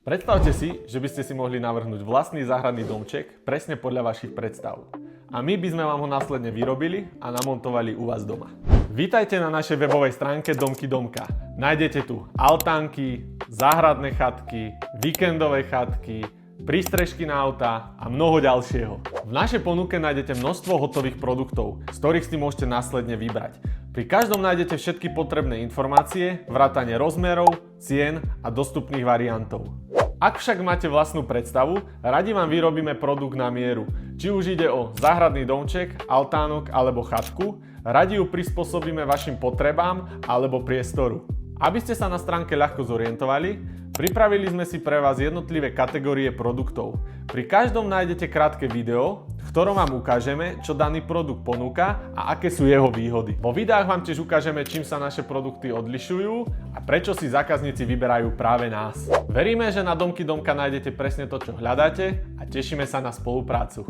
Predstavte si, že by ste si mohli navrhnúť vlastný záhradný domček presne podľa vašich predstav. A my by sme vám ho následne vyrobili a namontovali u vás doma. Vítajte na našej webovej stránke Domky Domka. Nájdete tu altánky, záhradné chatky, víkendové chatky, prístrežky na auta a mnoho ďalšieho. V našej ponuke nájdete množstvo hotových produktov, z ktorých si môžete následne vybrať. Pri každom nájdete všetky potrebné informácie, vrátane rozmerov, cien a dostupných variantov. Ak však máte vlastnú predstavu, radi vám vyrobíme produkt na mieru. Či už ide o záhradný domček, altánok alebo chatku, radi ju prispôsobíme vašim potrebám alebo priestoru. Aby ste sa na stránke ľahko zorientovali, pripravili sme si pre vás jednotlivé kategórie produktov. Pri každom nájdete krátke video, v ktorom vám ukážeme, čo daný produkt ponúka a aké sú jeho výhody. Vo videách vám tiež ukážeme, čím sa naše produkty odlišujú a prečo si zákazníci vyberajú práve nás. Veríme, že na Domky Domka nájdete presne to, čo hľadáte a tešíme sa na spoluprácu.